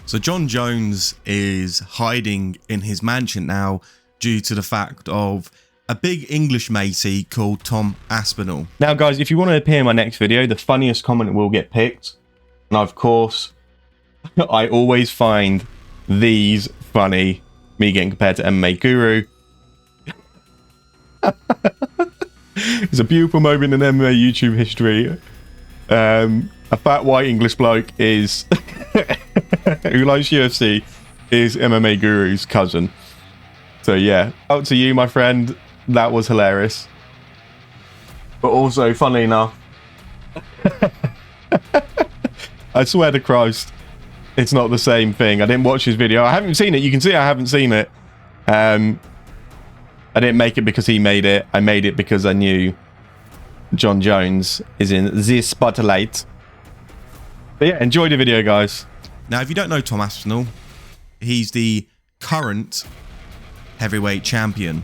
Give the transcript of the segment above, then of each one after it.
So Jon Jones is hiding in his mansion now due to the fact of a big English matey called Tom Aspinall. Now, guys, if you want to appear in my next video, the funniest comment will get picked. And of course, I always find these funny, me getting compared to MMA Guru. It's a beautiful moment in MMA YouTube history. A fat white English bloke is who likes UFC is MMA Guru's cousin. So yeah, out to you, my friend. That was hilarious. But also, funnily enough, I swear to Christ, it's not the same thing. I didn't watch his video. I haven't seen it. You can see I haven't seen it. I didn't make it because he made it. I made it because I knew Jon Jones is in the spotlight. But yeah, enjoy the video, guys. Now, if you don't know Tom Aspinall, he's the current heavyweight champion.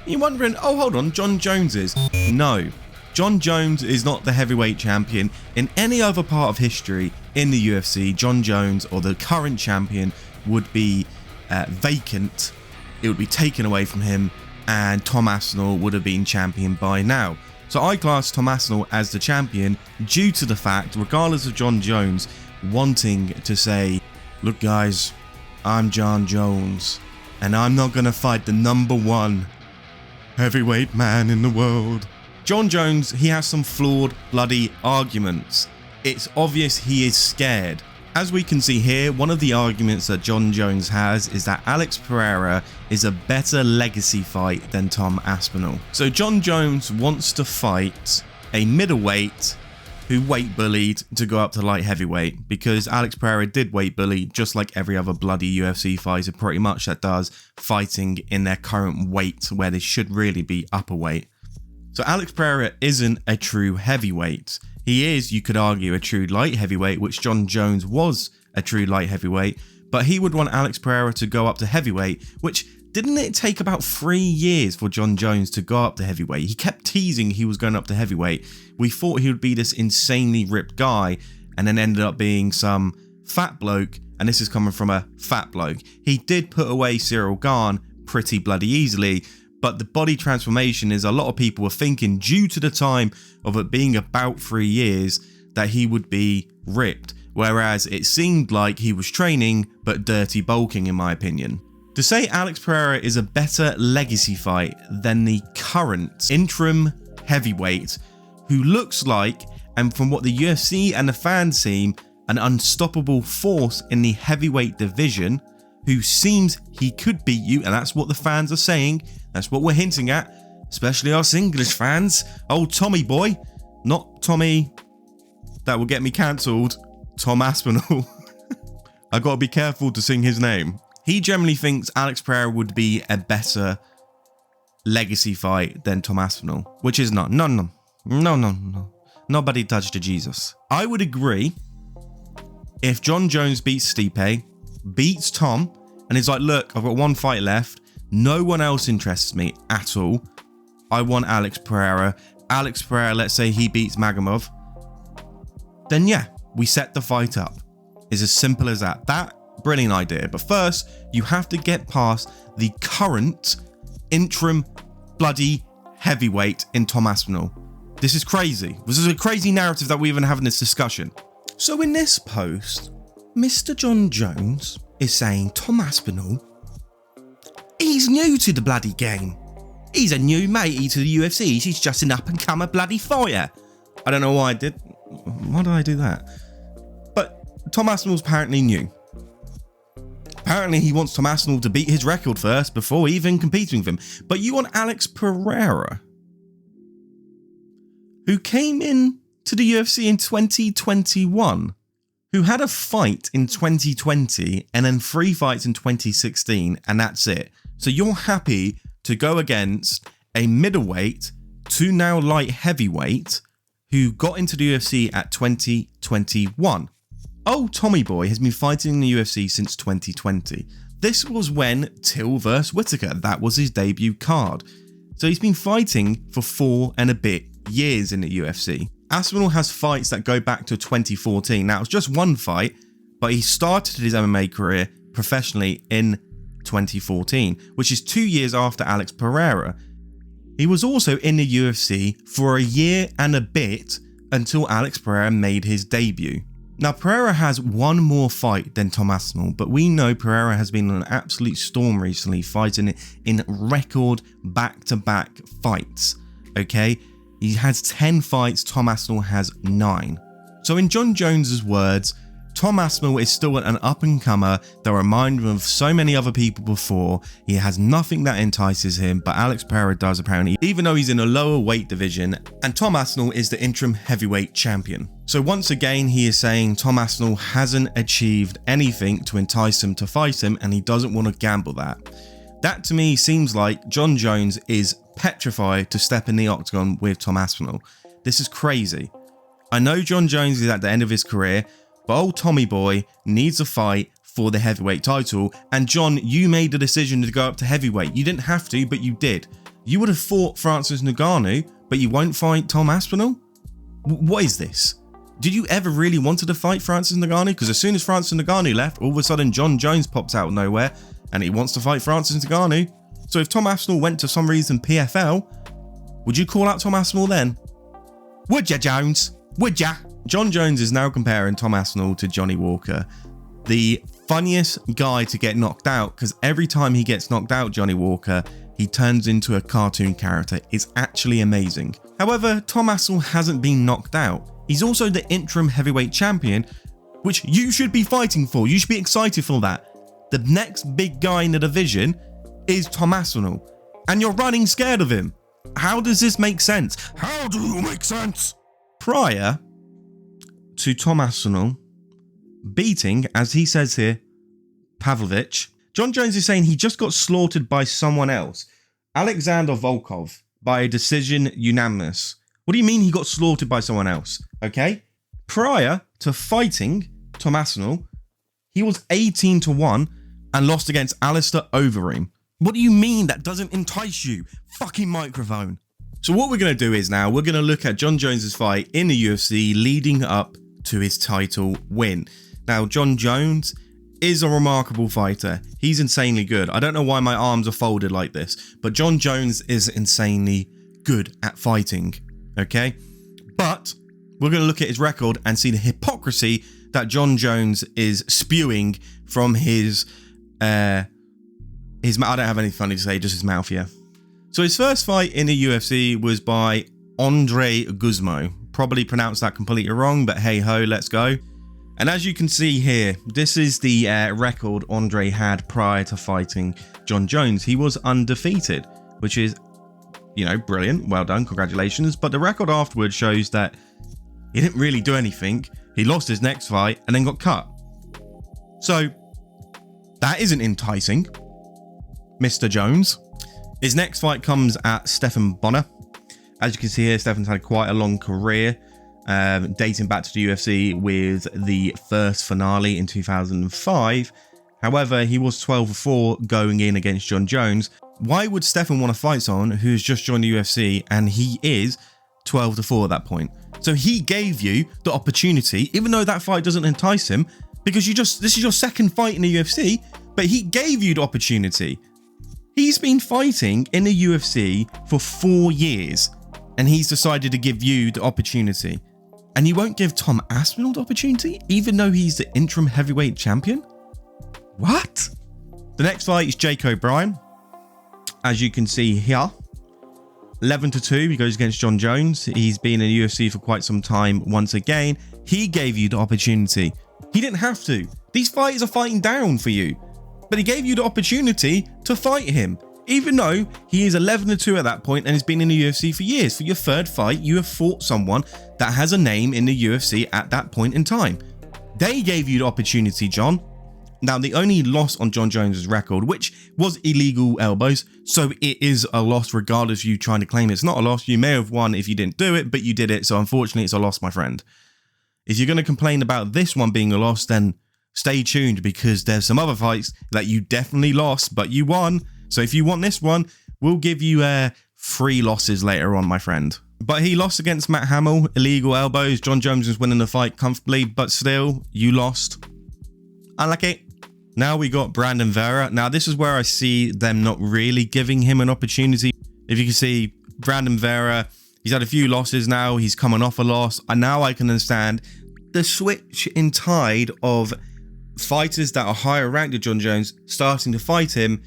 You're wondering, oh, hold on, Jon Jones is. No, Jon Jones is not the heavyweight champion. In any other part of history in the UFC, Jon Jones, or the current champion, would be vacant. It would be taken away from him, and Tom Aspinall would have been champion by now. So I class Tom Aspinall as the champion due to the fact, regardless of Jon Jones wanting to say, look guys, I'm Jon Jones, and I'm not going to fight the #1 heavyweight man in the world. Jon Jones, he has some flawed bloody arguments. It's obvious he is scared. As we can see here, one of the arguments that Jon Jones has is that Alex Pereira is a better legacy fight than Tom Aspinall. So Jon Jones wants to fight a middleweight who weight bullied to go up to light heavyweight, because Alex Pereira did weight bully just like every other bloody UFC fighter pretty much that does, fighting in their current weight where they should really be upper weight. So Alex Pereira isn't a true heavyweight. He is, you could argue, a true light heavyweight, which Jon Jones was a true light heavyweight, but he would want Alex Pereira to go up to heavyweight, which didn't it take about 3 years for Jon Jones to go up to heavyweight? He kept teasing he was going up to heavyweight. We thought he would be this insanely ripped guy, and then ended up being some fat bloke, and this is coming from a fat bloke. He did put away Cyril Gane pretty bloody easily, but the body transformation is a lot of people were thinking, due to the time of it being about 3 years, that he would be ripped. Whereas it seemed like he was training, but dirty bulking in my opinion. To say Alex Pereira is a better legacy fight than the current interim heavyweight, who looks like, and from what the UFC and the fans seem, an unstoppable force in the heavyweight division, who seems he could beat you, and that's what the fans are saying. That's what we're hinting at, especially us English fans. Old Tommy boy, not Tommy that will get me cancelled, Tom Aspinall. I gotta be careful to sing his name. He generally thinks Alex Pereira would be a better legacy fight than Tom Aspinall, which is not. No. Nobody touched the Jesus. I would agree if Jon Jones beats Stipe, beats Tom, and he's like, look, I've got 1 fight left. No one else interests me at all. I want Alex Pereira. Alex Pereira, let's say he beats Magomedov. Then yeah, we set the fight up. It's as simple as that. That, brilliant idea. But first, you have to get past the current interim bloody heavyweight in Tom Aspinall. This is crazy. This is a crazy narrative that we even have in this discussion. So in this post, Mr. Jon Jones is saying Tom Aspinall, he's new to the bloody game. He's a new matey to the UFC. He's just an up-and-comer bloody fighter. I don't know why I did. Why did I do that? But Tom Aspinall's apparently new. Apparently he wants Tom Aspinall to beat his record first before even competing with him. But you want Alex Pereira, who came in to the UFC in 2021, who had a fight in 2020 and then 3 fights in 2016, and that's it. So you're happy to go against a middleweight to now light heavyweight who got into the UFC at 2021. Oh, Tommy Boy has been fighting in the UFC since 2020. This was when Till vs Whittaker, that was his debut card. So he's been fighting for 4 and a bit years in the UFC. Aspinall has fights that go back to 2014. Now, it's just 1 fight, but he started his MMA career professionally in 2014, which is 2 years after Alex Pereira. He was also in the UFC for a year and a bit until Alex Pereira made his debut. Now, Pereira has one more fight than Tom Aspinall, but we know Pereira has been on an absolute storm recently, fighting in record back-to-back fights, okay? He has 10 fights, Tom Aspinall has 9. So in Jon Jones's words, Tom Aspinall is still an up-and-comer that reminded him of so many other people before. He has nothing that entices him, but Alex Pereira does apparently, even though he's in a lower weight division, and Tom Aspinall is the interim heavyweight champion. So once again, he is saying Tom Aspinall hasn't achieved anything to entice him to fight him, and he doesn't want to gamble that. That to me seems like Jon Jones is petrified to step in the octagon with Tom Aspinall. This is crazy. I know Jon Jones is at the end of his career, but old Tommy boy needs a fight for the heavyweight title. And Jon, you made the decision to go up to heavyweight. You didn't have to, but you did. You would have fought Francis Ngannou, but you won't fight Tom Aspinall? What is this? Did you ever really wanted to fight Francis Ngannou? Because as soon as Francis Ngannou left, all of a sudden Jon Jones pops out of nowhere and he wants to fight Francis Ngannou. So if Tom Aspinall went to some reason PFL, would you call out Tom Aspinall then? Would ya, Jones? Would ya? Jon Jones is now comparing Tom Aspinall to Johnny Walker, the funniest guy to get knocked out, because every time he gets knocked out, Johnny Walker, he turns into a cartoon character. It's actually amazing. However, Tom Aspinall hasn't been knocked out. He's also the interim heavyweight champion, which you should be fighting for. You should be excited for that. The next big guy in the division is Tom Aspinall, and you're running scared of him. How does this make sense? How do you make sense? Prior to Tom Aspinall beating, as he says here, Pavlovich, Jon Jones is saying he just got slaughtered by someone else, Alexander Volkov, by a decision unanimous. What do you mean he got slaughtered by someone else? Okay. Prior to fighting Tom Aspinall, he was 18-1 and lost against Alistair Overeem. What do you mean that doesn't entice you? Fucking microphone. So what we're going to do is now we're going to look at Jon Jones's fight in the UFC leading up to his title win. Now, Jon Jones is a remarkable fighter. He's insanely good. I don't know why my arms are folded like this, but Jon Jones is insanely good at fighting, okay? But we're going to look at his record and see the hypocrisy that Jon Jones is spewing from his I don't have anything funny to say, just his mouth, yeah. So his first fight in the UFC was by Andre Guzmo. Probably pronounced that completely wrong, but hey ho, let's go. And as you can see here, this is the record Andre had prior to fighting Jon Jones. He was undefeated, which is, you know, brilliant. Well done, congratulations. But the record afterwards shows that he didn't really do anything. He lost his next fight and then got cut. So that isn't enticing, Mr. Jones. His next fight comes at Stephan Bonner. As you can see here, Stephan's had quite a long career, dating back to the UFC with the first finale in 2005. However, he was 12-4 going in against Jon Jones. Why would Stephan want to fight someone who's just joined the UFC and he is 12-4 at that point? So he gave you the opportunity, even though that fight doesn't entice him, because this is your second fight in the UFC, but he gave you the opportunity. He's been fighting in the UFC for 4 years, and he's decided to give you the opportunity. And you won't give Tom Aspinall the opportunity, even though he's the interim heavyweight champion? What? The next fight is Jake O'Brien. As you can see here, 11-2, he goes against Jon Jones. He's been in the UFC for quite some time. Once again, he gave you the opportunity. He didn't have to. These fighters are fighting down for you, but he gave you the opportunity to fight him, even though he is 11-2 at that point and has been in the UFC for years. For your third fight, you have fought someone that has a name in the UFC at that point in time. They gave you the opportunity, Jon. Now, the only loss on Jon Jones's record, which was illegal elbows, so it is a loss regardless of you trying to claim it's not a loss. You may have won if you didn't do it, but you did it, so unfortunately it's a loss, my friend. If you're going to complain about this one being a loss, then stay tuned, because there's some other fights that you definitely lost, but you won. So if you want this one, we'll give you 3 losses later on, my friend. But he lost against Matt Hamill, illegal elbows. Jon Jones was winning the fight comfortably, but still, you lost. Unlucky. Now we got Brandon Vera. Now this is where I see them not really giving him an opportunity. If you can see, Brandon Vera, he's had a few losses now. He's coming off a loss. And now I can understand the switch in tide of fighters that are higher ranked than Jon Jones starting to fight him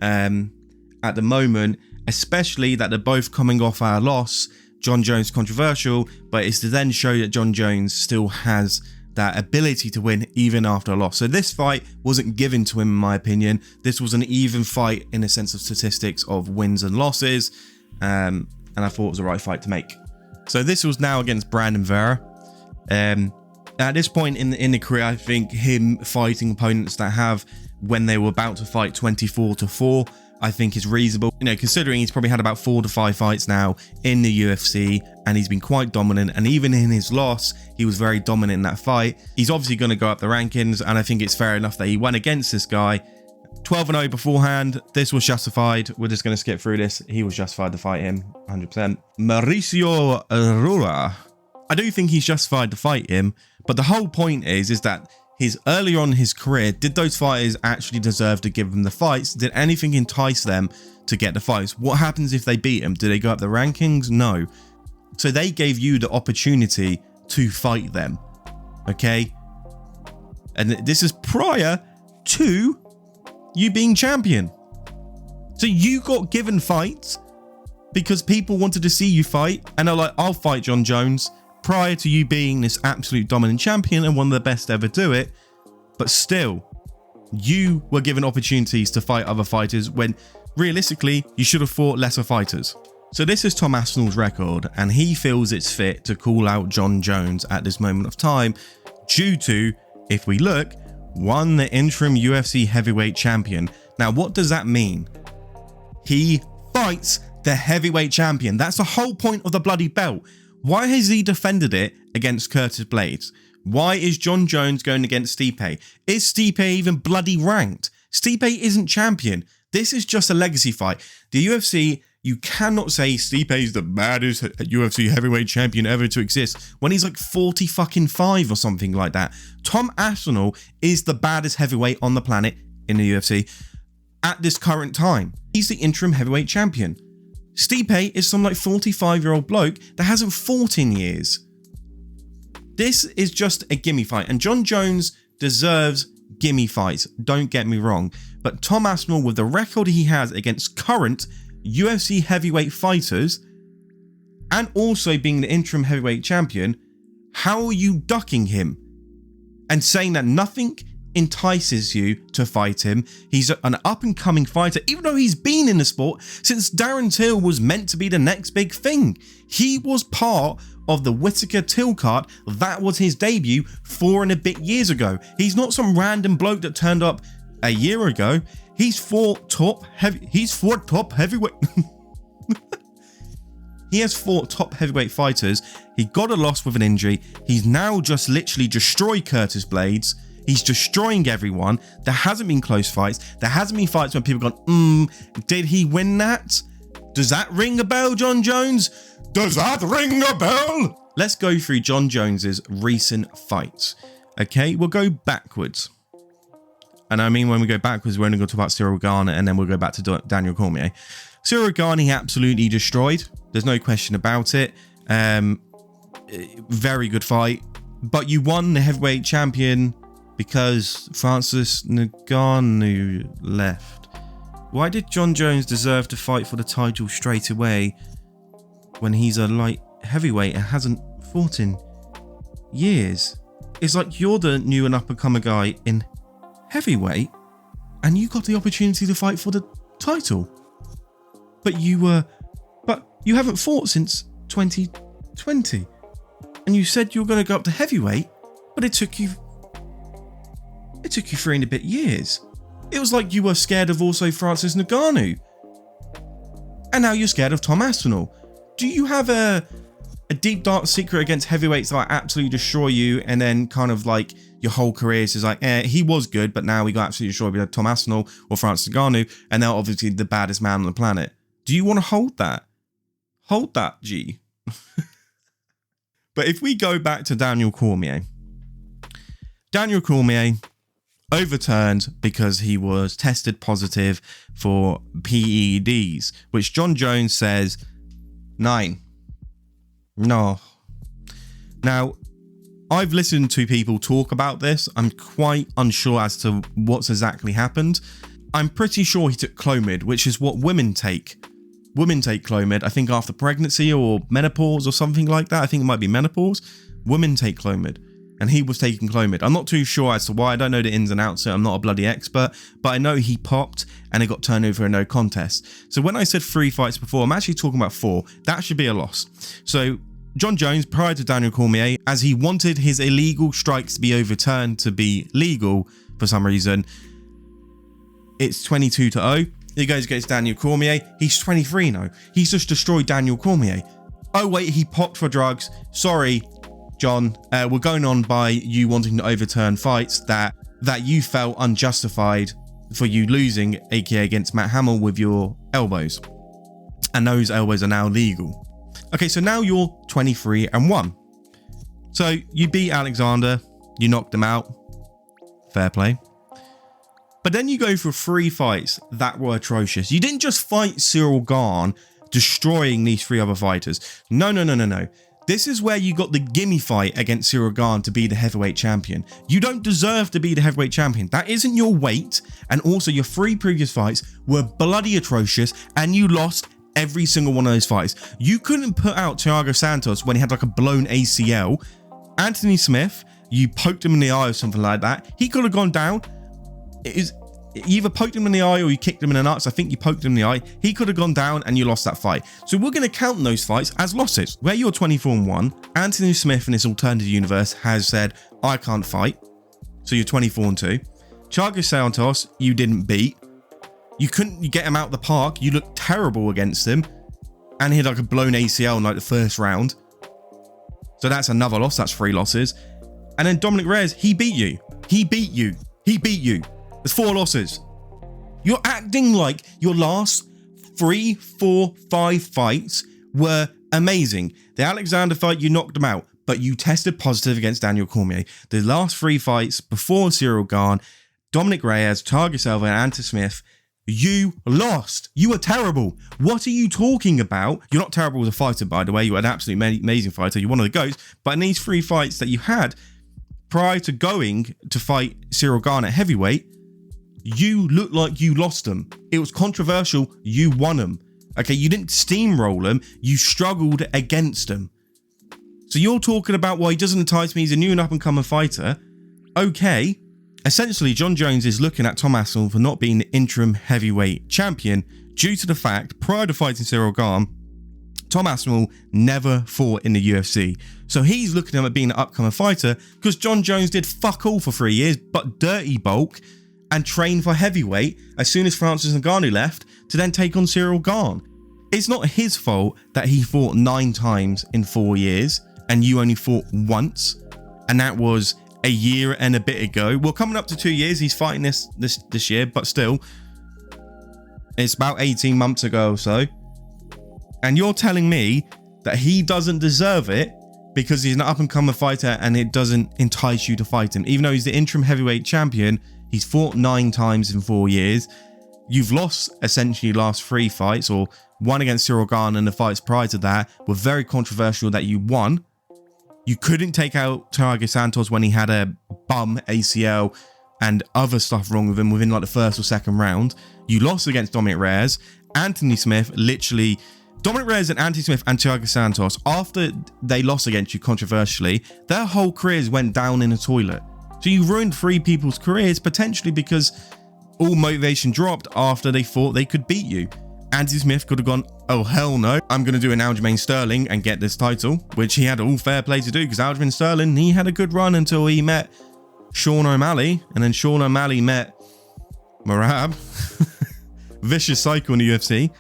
at the moment, especially that they're both coming off our loss. Jon Jones controversial, but it's to then show that Jon Jones still has that ability to win even after a loss. So this fight wasn't given to him, in my opinion. This was an even fight in a sense of statistics of wins and losses, and I thought it was the right fight to make. So this was now against Brandon Vera. At this point in the career, I think him fighting opponents that have, when they were about to fight, 24-4, I think is reasonable. You know, considering he's probably had about 4 to 5 fights now in the UFC, and he's been quite dominant. And even in his loss, he was very dominant in that fight. He's obviously going to go up the rankings, and I think it's fair enough that he went against this guy. 12-0 beforehand. This was justified. We're just going to skip through this. He was justified to fight him, 100%. Mauricio Arruda. I do think he's justified to fight him, but the whole point is that earlier on in his career, did those fighters actually deserve to give him the fights? Did anything entice them to get the fights? What happens if they beat him? Do they go up the rankings? No. So they gave you the opportunity to fight them. Okay? And this is prior to you being champion. So you got given fights because people wanted to see you fight, and they're like, I'll fight Jon Jones, prior to you being this absolute dominant champion and one of the best to ever do it. But still, you were given opportunities to fight other fighters when realistically you should have fought lesser fighters. So this is Tom Aspinall's record, and he feels it's fit to call out Jon Jones at this moment of time due to, if we look, won the interim UFC heavyweight champion. Now what does that mean? He fights the heavyweight champion. That's the whole point of the bloody belt. Why has he defended it against Curtis Blades? Why is Jon Jones going against Stipe? Is Stipe even bloody ranked? Stipe isn't champion. This is just a legacy fight. The UFC, you cannot say Stipe is the baddest UFC heavyweight champion ever to exist when he's like 45 or something like that. Tom Aspinall is the baddest heavyweight on the planet in the UFC at this current time. He's the interim heavyweight champion. Stipe is some like 45-year-old bloke that hasn't fought in years. This is just a gimme fight, and Jon Jones deserves gimme fights, don't get me wrong, but Tom Aspinall, with the record he has against current UFC heavyweight fighters and also being the interim heavyweight champion, how are you ducking him and saying that nothing entices you to fight him? He's an up-and-coming fighter, even though he's been in the sport since Darren Till was meant to be the next big thing. He was part of the Whittaker Till card. That was his debut 4 and a bit years ago. He's not some random bloke that turned up a year ago. He's fought top heavyweight. He has fought top heavyweight fighters. He got a loss with an injury. He's now just literally destroyed Curtis Blades. He's destroying everyone. There hasn't been close fights. There hasn't been fights when people gone, did he win that? Does that ring a bell, Jon Jones? Does that ring a bell? Let's go through Jon Jones's recent fights. Okay, we'll go backwards. And I mean, when we go backwards, we're only going to talk about Cyril Gane, and then we'll go back to Daniel Cormier. Cyril Gane, he absolutely destroyed. There's no question about it. Very good fight. But you won the heavyweight champion because Francis Ngannou left. Why did Jon Jones deserve to fight for the title straight away when he's a light heavyweight and hasn't fought in years? It's like you're the new and up-and-comer guy in heavyweight and you got the opportunity to fight for the title. But you haven't fought since 2020. And you said you were going to go up to heavyweight, but it took you 3 and a bit years. It was like you were scared of also Francis Ngannou. And now you're scared of Tom Aspinall. Do you have a deep dark secret against heavyweights that absolutely destroy you, and then kind of like your whole career is like, he was good, but now we got absolutely destroyed by Tom Aspinall or Francis Ngannou, and now obviously the baddest man on the planet? Do you want to hold that? Hold that, G. But if we go back to Daniel Cormier, overturned because he was tested positive for PEDs, which Jon Jones says 9. No. Now, I've listened to people talk about this. I'm quite unsure as to what's exactly happened. I'm pretty sure he took Clomid, which is what women take. Women take Clomid, I think after pregnancy or menopause or something like that. I think it might be menopause. Women take Clomid, and he was taking Clomid. I'm not too sure as to why. I don't know the ins and outs, so I'm not a bloody expert, but I know he popped and it got turned over a no contest. So when I said 3 fights before, I'm actually talking about 4. That should be a loss. So Jon Jones, prior to Daniel Cormier, as he wanted his illegal strikes to be overturned to be legal for some reason, it's 22-0. He goes against Daniel Cormier. He's 23 now. He's just destroyed Daniel Cormier. Oh wait, he popped for drugs. Sorry, John. We're going on by you wanting to overturn fights that you felt unjustified for you losing, aka against Matt Hamill with your elbows. And those elbows are now legal. Okay, so now you're 23-1. So you beat Alexander. You knocked him out. Fair play. But then you go for 3 fights that were atrocious. You didn't just fight Ciryl Gane, destroying these 3 other fighters. No. This is where you got the gimme fight against Ciryl Gane to be the heavyweight champion. You don't deserve to be the heavyweight champion. That isn't your weight. And also your 3 previous fights were bloody atrocious, and you lost every single one of those fights. You couldn't put out Thiago Santos when he had like a blown ACL. Anthony Smith, you poked him in the eye or something like that. He could have gone down. You either poked him in the eye or you kicked him in the nuts. I think you poked him in the eye. He could have gone down and you lost that fight. So we're going to count those fights as losses. Where you're 24-1, Anthony Smith in this alternative universe has said, I can't fight. So you're 24-2. Thiago Santos, you didn't beat. You couldn't get him out the park. You looked terrible against him. And he had like a blown ACL in like the first round. So that's another loss. That's 3 losses. And then Dominic Reyes, he beat you. There's 4 losses. You're acting like your last 3, 4, 5 fights were amazing. The Alexander fight, you knocked him out, but you tested positive against Daniel Cormier. The last 3 fights before Ciryl Gane, Dominic Reyes, Thiago Silva, and Anthony Smith, you lost. You were terrible. What are you talking about? You're not terrible as a fighter, by the way. You were an absolutely amazing fighter. You're one of the GOATs. But in these 3 fights that you had prior to going to fight Ciryl Gane at heavyweight, you looked like you lost them. It was controversial. You won them. Okay, you didn't steamroll them. You struggled against them. So you're talking about, well, he doesn't entice me. He's a new and up-and-coming fighter. Okay. Essentially, Jon Jones is looking at Tom Aspinall for not being the interim heavyweight champion due to the fact, prior to fighting Ciryl Gane, Tom Aspinall never fought in the UFC. So he's looking at him at being an upcoming fighter because Jon Jones did fuck all for 3 years, but dirty bulk and train for heavyweight as soon as Francis Ngannou left to then take on Ciryl Gane. It's not his fault that he fought 9 times in 4 years and you only fought once, and that was a year and a bit ago. Well, coming up to 2 years, he's fighting this year, but still, it's about 18 months ago or so. And you're telling me that he doesn't deserve it because he's an up-and-coming fighter and it doesn't entice you to fight him. Even though he's the interim heavyweight champion, he's fought 9 times in 4 years. You've lost essentially last 3 fights, or one against Ciryl Gane, and the fights prior to that were very controversial that you won. You couldn't take out Thiago Santos when he had a bum ACL and other stuff wrong with him within like the 1st or 2nd round. You lost against Dominic Reyes. Anthony Smith, literally, Dominic Reyes and Anthony Smith and Thiago Santos, after they lost against you controversially, their whole careers went down in a toilet. So you ruined 3 people's careers potentially because all motivation dropped after they thought they could beat you. Anthony Smith could have gone, oh hell no, I'm going to do an Aljamain Sterling and get this title, which he had all fair play to do because Aljamain Sterling, he had a good run until he met Sean O'Malley, and then Sean O'Malley met Merab. Vicious cycle in the UFC.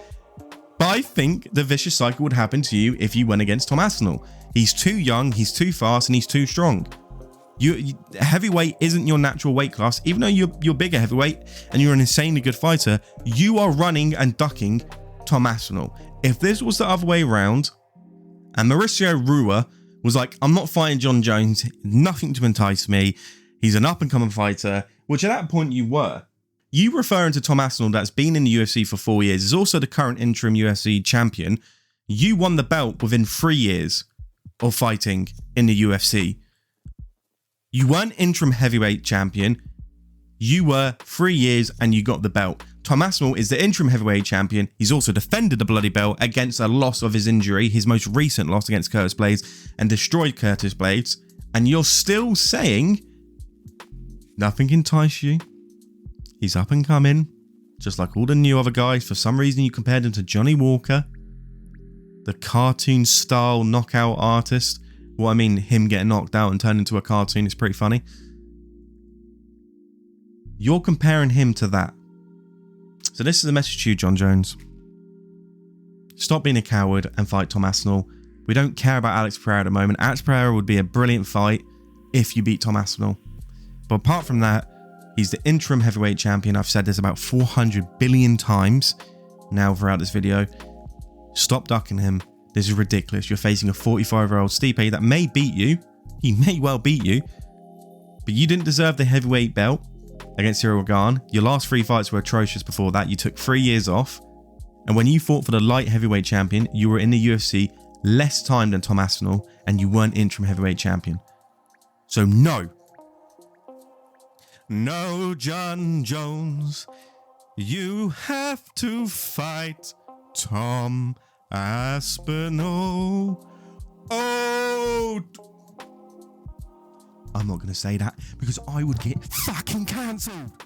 But I think the vicious cycle would happen to you if you went against Tom Aspinall. He's too young, he's too fast, and he's too strong. Heavyweight isn't your natural weight class. Even though you're bigger heavyweight and you're an insanely good fighter, you are running and ducking Tom Aspinall. If this was the other way around and Mauricio Rua was like, I'm not fighting Jon Jones, nothing to entice me, he's an up and coming fighter, which at that point you were. You referring to Tom Aspinall, that's been in the UFC for 4 years, is also the current interim UFC champion. You won the belt within 3 years of fighting in the UFC. You weren't interim heavyweight champion. You were 3 years and you got the belt. Tom Aspinall is the interim heavyweight champion. He's also defended the bloody belt against a loss of his injury, his most recent loss against Curtis Blades, and destroyed Curtis Blades. And you're still saying nothing can entice you. He's up and coming, just like all the new other guys. For some reason, you compared him to Johnny Walker, the cartoon style knockout artist. Well, I mean, him getting knocked out and turned into a cartoon is pretty funny. You're comparing him to that. So this is a message to you, Jon Jones. Stop being a coward and fight Tom Aspinall. We don't care about Alex Pereira at the moment. Alex Pereira would be a brilliant fight if you beat Tom Aspinall. But apart from that, he's the interim heavyweight champion. I've said this about 400 billion times now throughout this video. Stop ducking him. This is ridiculous. You're facing a 45-year-old Stipe that may beat you. He may well beat you. But you didn't deserve the heavyweight belt against Cyril Gane. Your last 3 fights were atrocious before that. You took 3 years off. And when you fought for the light heavyweight champion, you were in the UFC less time than Tom Aspinall, and you weren't interim heavyweight champion. So no. No, Jon Jones. You have to fight Tom Aspinall. Oh, I'm not going to say that because I would get fucking cancelled.